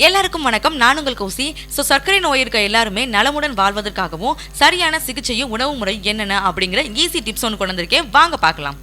எல்லாருக்கும் வணக்கம். நான் உங்கள் கௌசி. சர்க்கரை நோய் இருக்க எல்லாருமே நலமுடன் வாழ்வதற்காகவும் சரியான சிகிச்சையும் உணவு முறை என்னென்ன அப்படிங்கிற ஈஸி டிப்ஸ் ஒன்று கொண்டு வந்திருக்கேன். வாங்க பார்க்கலாம்.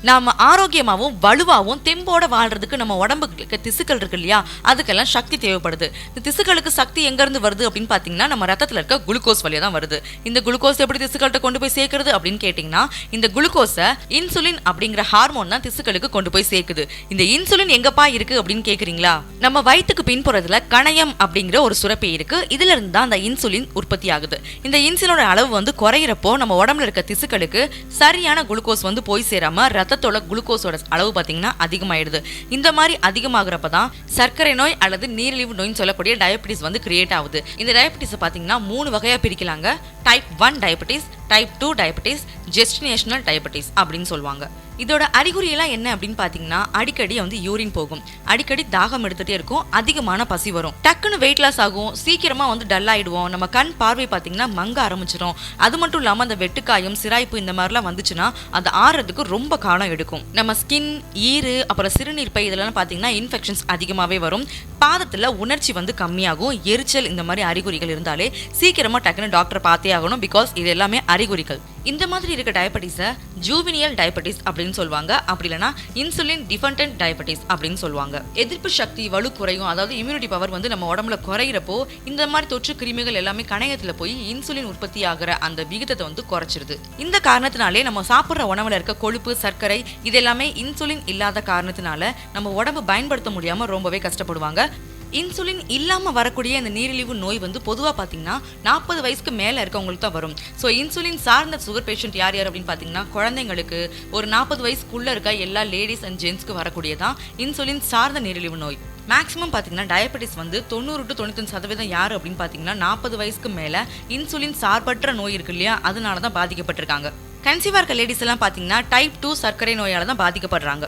நாம ஆரோக்கியமாகவும் வலுவாகவும் தெம்போட வாழ்றதுக்கு நம்ம உடம்புக்கு திசுக்கள் இருக்கு இல்லையா, அதுக்கெல்லாம் சக்தி தேவைப்படுது. இந்த திசுக்களுக்கு சக்தி எங்க இருந்து வருது அப்படின்னு பாத்தீங்கன்னா நம்ம ரத்தத்துல இருக்க குளுக்கோஸ் வழியா தான் வருது. இந்த குளுக்கோஸ் எப்படி திசுக்கள்கிட்ட கொண்டு போய் சேர்க்கிறது அப்படின்னு கேட்டீங்கன்னா, இந்த குளுக்கோஸை இன்சுலின் அப்படிங்கிற ஹார்மோன் தான் திசுக்களுக்கு கொண்டு போய் சேர்க்குது. இந்த இன்சுலின் எங்கப்பா இருக்கு அப்படின்னு கேக்குறீங்களா? நம்ம வயிற்றுக்கு பின்புறத்துல கணையம் அப்படிங்கிற ஒரு சுரப்பி இருக்கு. இதுல இருந்து தான் அந்த இன்சுலின் உற்பத்தி ஆகுது. இந்த இன்சுலினோட அளவு குறையிறப்போ நம்ம உடம்புல இருக்க திசுக்களுக்கு சரியான குளுக்கோஸ் போய் சேராம ரத்தத்தோட குளுக்கோஸோட அளவு பாத்தீங்கன்னா அதிகமாயிடுது. இந்த மாதிரி அதிகமாகறப்ப தான் சர்க்கரை நோய் அல்லது நீரிழிவு நோய்னு சொல்லக்கூடிய டயபெட்டிஸ் கிரியேட் ஆகுது. இந்த டயபெட்டிஸ் பாத்தீங்கன்னா 3 வகையா பிரிக்கலாங்க. Type 1 diabetes, type 2 diabetes, gestational diabetes அப்படின்னு சொல்லுவாங்க. இதோட அறிகுறி எல்லாம் என்ன அப்படின்னு பாத்தீங்கன்னா, அடிக்கடி யூரின் போகும், அடிக்கடி தாகம் எடுத்துட்டே இருக்கும், அதிகமான பசி வரும், டக்குன்னு வெயிட் லாஸ் ஆகும், சீக்கிரமா டல் ஆயிடுவோம், நம்ம கண் பார்வை பாத்தீங்கன்னா மங்க ஆரம்பிச்சிடும். அது மட்டும் இல்லாம அந்த வெட்டுக்காயம், சிராய்ப்பு இந்த மாதிரிலாம் வந்துச்சுன்னா அது ஆறுறதுக்கு ரொம்ப காலம் எடுக்கும். நம்ம ஸ்கின், ஈறு, அப்புறம் சிறுநீர் பை இதெல்லாம் பாத்தீங்கன்னா இன்ஃபெக்ஷன்ஸ் அதிகமாவே வரும். பாதத்துல உணர்ச்சி எரிச்சல், இந்த மாதிரி அறிகுறிகள் இருந்தாலே சீக்கிரமா டக்குன்னு டாக்டர் பார்த்தே ஆகணும். பிகாஸ் இது எல்லாமே அறிகுறிகள். இந்த மாதிரி இருக்க டயபெட்டிஸை ஜூவினியல் டயபெட்டிஸ் அப்படின்னு சொல்லுவாங்க. அப்படி இல்லைன்னா இன்சுலின் டிபெண்டன்ட் டயபெட்டிஸ் அப்படின்னு சொல்லுவாங்க. எதிர்ப்பு சக்தி வலு குறையும், அதாவது இம்யூனிட்டி பவர் நம்ம உடம்புல குறையிறப்போ இந்த மாதிரி தொற்று கிருமிகள் எல்லாமே கணையத்துல போய் இன்சுலின் உற்பத்தி ஆகிற அந்த விகிதத்தை குறைச்சிருது. இந்த காரணத்தினாலே நம்ம சாப்பிட்ற உணவுல இருக்க கொழுப்பு, சர்க்கரை இது எல்லாமே இன்சுலின் இல்லாத காரணத்தினால நம்ம உடம்பு பயன்படுத்த முடியாம ரொம்பவே கஷ்டப்படுவாங்க. இன்சுலின் இல்லாம வரக்கூடிய இந்த நீரிழிவு நோய் பொதுவா பாத்தீங்கன்னா 40 வயசுக்கு மேல இருக்கவங்களுக்கு தான் வரும். ஸோ இன்சுலின் சார்ந்த சுகர் பேஷண்ட் யார் யார் அப்படின்னு பாத்தீங்கன்னா, குழந்தைங்களுக்கு, ஒரு 40 வயசுக்குள்ள இருக்க எல்லா லேடிஸ் அண்ட் ஜென்ஸ்க்கு வரக்கூடியதான் இன்சுலின் சார்ந்த நீரிழிவு நோய். மேக்ஸிமம் பாத்தீங்கன்னா டயபெட்டிஸ் 90 to 95% யாரு அப்படின்னு பாத்தீங்கன்னா 40 வயசுக்கு மேல இன்சுலின் சார்பற்ற நோய் இருக்கு இல்லையா, அதனாலதான் பாதிக்கப்பட்டிருக்காங்க. கன்சீவா இருக்க லேடிஸ் எல்லாம் பாத்தீங்கன்னா டைப் 2 சர்க்கரை நோயால தான் பாதிக்கப்படுறாங்க.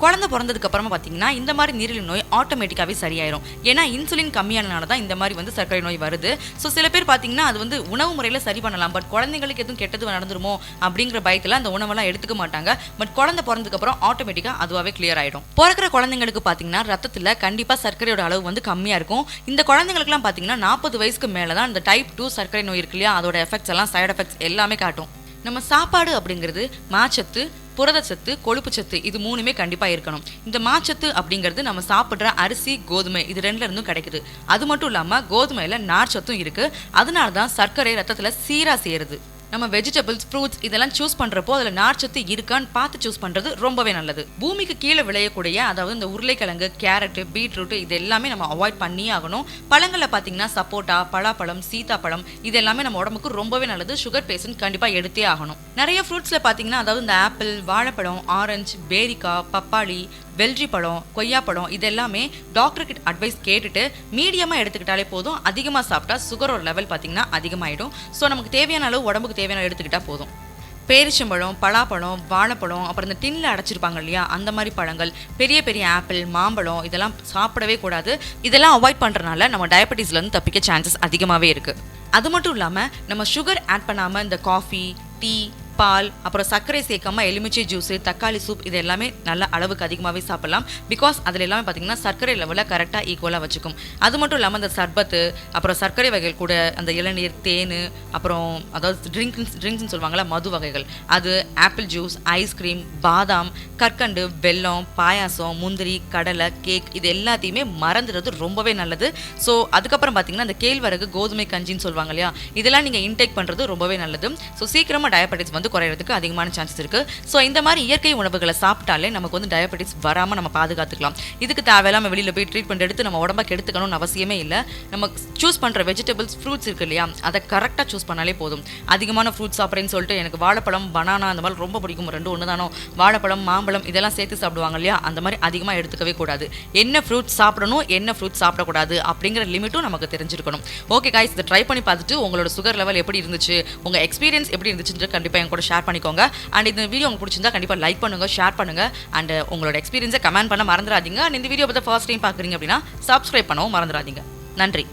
குழந்தை பிறந்ததுக்கு அப்புறமா பாத்தீங்கன்னா இந்த மாதிரி நீரிழிவு நோய் ஆட்டோமேட்டிக்காவே சரியாயிரும். ஏன்னா இன்சுலின் கம்மியானனால தான் இந்த மாதிரி சர்க்கரை நோய் வருது. ஸோ சில பேர் பாத்தீங்கன்னா அது உணவு முறையில சரி பண்ணலாம், பட் குழந்தைங்களுக்கு எதுவும் கெட்டது நடந்துருமோ அப்படிங்கிற பயத்துல அந்த உணவெல்லாம் எடுத்துக்க மாட்டாங்க. பட் குழந்தை பிறந்ததுக்கு அப்புறம் ஆட்டோமேட்டிக்கா அதுவாவே கிளியர் ஆயிடும். பிறக்கிற குழந்தைங்களுக்கு பாத்தீங்கன்னா ரத்தத்துல கண்டிப்பா சர்க்கரையோட அளவு கம்மியா இருக்கும். இந்த குழந்தைங்களுக்கு எல்லாம் பாத்தீங்கன்னா 40 வயசுக்கு மேலதான் இந்த டைப் 2 சர்க்கரை நோய் இருக்கு இல்லையா, அதோட எஃபெக்ட்ஸ் எல்லாம், சைடு எஃபெக்ட்ஸ் எல்லாமே காட்டும். நம்ம சாப்பாடு அப்படிங்கிறது மாச்சத்து, புரதச்சத்து, கொழுப்பு சத்து இது 3மே கண்டிப்பா இருக்கணும். இந்த மாச்சத்து அப்படிங்கிறது நம்ம சாப்பிடுற அரிசி, கோதுமை இது 2ல இருந்தும் கிடைக்குது. அது மட்டும் இல்லாம கோதுமையில நார் சத்தும் இருக்கு. அதனாலதான் சர்க்கரை ரத்தத்துல சீரா சேருது. நம்ம வெஜிடபிள்ஸ், ஃப்ரூட்ஸ் இதெல்லாம் சூஸ் பண்றப்போ அதுல நார்ச்சத்து இருக்கான்னு பார்த்து சூஸ் பண்றது ரொம்பவே நல்லது. பூமிக்கு கீழே விளையக்கூடிய, அதாவது இந்த உருளைக்கிழங்கு, கேரட், பீட்ரூட் இது எல்லாமே நம்ம அவாய்ட் பண்ணியே ஆகணும். பழங்கள்ல பாத்தீங்கன்னா சப்போட்டா, பலாப்பழம், சீதாப்பழம் இது எல்லாமே நம்ம உடம்புக்கு ரொம்பவே நல்லது. சுகர் பேஷண்ட் கண்டிப்பா எடுத்தே ஆகணும். நிறைய ஃப்ரூட்ஸ்ல பாத்தீங்கன்னா, அதாவது இந்த ஆப்பிள், வாழைப்பழம், ஆரஞ்சு, பேரிக்காய், பப்பாளி, வெள்ளரி பழம், கொய்யாப்பழம் இது எல்லாமே டாக்டர் கிட்ட அட்வைஸ் கேட்டுட்டு மீடியமா எடுத்துக்கிட்டாலே போதும். அதிகமா சாப்பிட்டா சுகரோட லெவல் பாத்தீங்கன்னா அதிகமாயிடும். ஸோ நமக்கு தேவையான அளவு உடம்புக்கு தேவையான எடுத்துக்கிட்டா போதும். பேரிச்சம்பழம், பலாப்பழம், வாழைப்பழம், அப்புறம் இந்த டின்ல அடைச்சிருப்பாங்க இல்லையா அந்த மாதிரி பழங்கள், பெரிய பெரிய ஆப்பிள், மாம்பழம் இதெல்லாம் சாப்பிடவே கூடாது. இதெல்லாம் அவாய்ட் பண்றதுனால நம்ம டயபெட்டிஸ்ல இருந்து தப்பிக்க சான்சஸ் அதிகமாவே இருக்கு. அது மட்டும் இல்லாம நம்ம சுகர் ஆட் பண்ணாம இந்த காஃபி, டீ, பால், அப்புறம் சர்க்கரை சேர்க்காம எலுமிச்சை ஜூஸ், தக்காளி சூப் இது எல்லாமே நல்ல அளவுக்கு அதிகமாகவே சாப்பிடலாம். பிகாஸ் அதில் எல்லாமே பார்த்தீங்கன்னா சர்க்கரை லெவலில் கரெக்டாக ஈக்குவலாக வச்சுக்கும். அது மட்டும் இல்லாமல் இந்த சர்பத்து, அப்புறம் சர்க்கரை வகைகள் கூட அந்த இளநீர், தேன், அப்புறம் அதாவது ட்ரிங்க்ஸ்ன்னு சொல்லுவாங்களா மது வகைகள், அது ஆப்பிள் ஜூஸ், ஐஸ்கிரீம், பாதாம், கற்கண்டு, வெல்லம், பாயாசம், முந்திரி, கடலை, கேக் இது எல்லாத்தையுமே மறந்துடுறது ரொம்பவே நல்லது. ஸோ அதுக்கப்புறம் பார்த்தீங்கன்னா அந்த கேழ்வரகு, கோதுமை கஞ்சின்னு சொல்லுவாங்க இல்லையா, இதெல்லாம் நீங்கள் இன்டேக் பண்ணுறது ரொம்பவே நல்லது. ஸோ சீக்கிரமாக டயபெட்டிஸ் குறையிறதுக்கு அதிகமான சான்சஸ் இருக்கு. ஸோ இந்த மாதிரி இயற்கை உணவுகளை சாப்பிட்டாலே நமக்கு டயபெட்டிஸ் வராம நம்ம பாதுகாத்துக்கலாம். இதுக்கு தேவையில்லாம வெளியில போய் ட்ரீட்மெண்ட் எடுத்து நம்ம உடம்ப கெடுத்துக்கணும்னு அவசியமே இல்லை. நம்ம சூஸ் பண்ற வெஜிடபிள்ஸ், ஃப்ரூட்ஸ் இருக்கு இல்லையா, அதை கரெக்டா சூஸ் பண்ணாலே போதும். அதிகமான ஃப்ரூட்ஸ் சாப்பிட்றேன்னு சொல்லிட்டு எனக்கு வாழைப்பழம், பனானா அந்த மாதிரி ரொம்ப பிடிக்கும், 2 ஒன்று தானோ, வாழைப்பழம், மாம்பழம் இதெல்லாம் சேர்த்து சாப்பிடுவாங்க இல்லையா, அந்த மாதிரி அதிகமா எடுத்துக்கவே கூடாது. என்ன ஃப்ரூட்ஸ் சாப்பிடணும், என்ன ஃப்ரூட்ஸ் சாப்பிடக்கூடாது அப்படிங்கிற லிமிட்டும் நமக்கு தெரிஞ்சிருக்கணும். ஓகே கைஸ், இதை ட்ரை பண்ணி பார்த்துட்டு உங்களோட சுகர் லெவல் எப்படி இருந்துச்சு, உங்க எக்ஸ்பீரியன்ஸ் எப்படி இருந்துச்சுன்னு கண்டிப்பா என் கூட ஷேர் பண்ணிக்கோங்க. அண்ட் இந்த வீடியோ உங்களுக்கு பிடிச்சிருந்தா கண்டிப்பா லைக் பண்ணுங்க, ஷேர் பண்ணுங்க, அண்ட் உங்களோட எக்ஸ்பீரியன்ஸை கமெண்ட் பண்ண மறந்துடாதீங்க. அண்ட் இந்த வீடியோ பத்தி ஃபர்ஸ்ட் டைம் பாக்குறீங்க அப்படின்னா சப்ஸ்கிரைப் பண்ணவும் மறந்துடாதீங்க. நன்றி.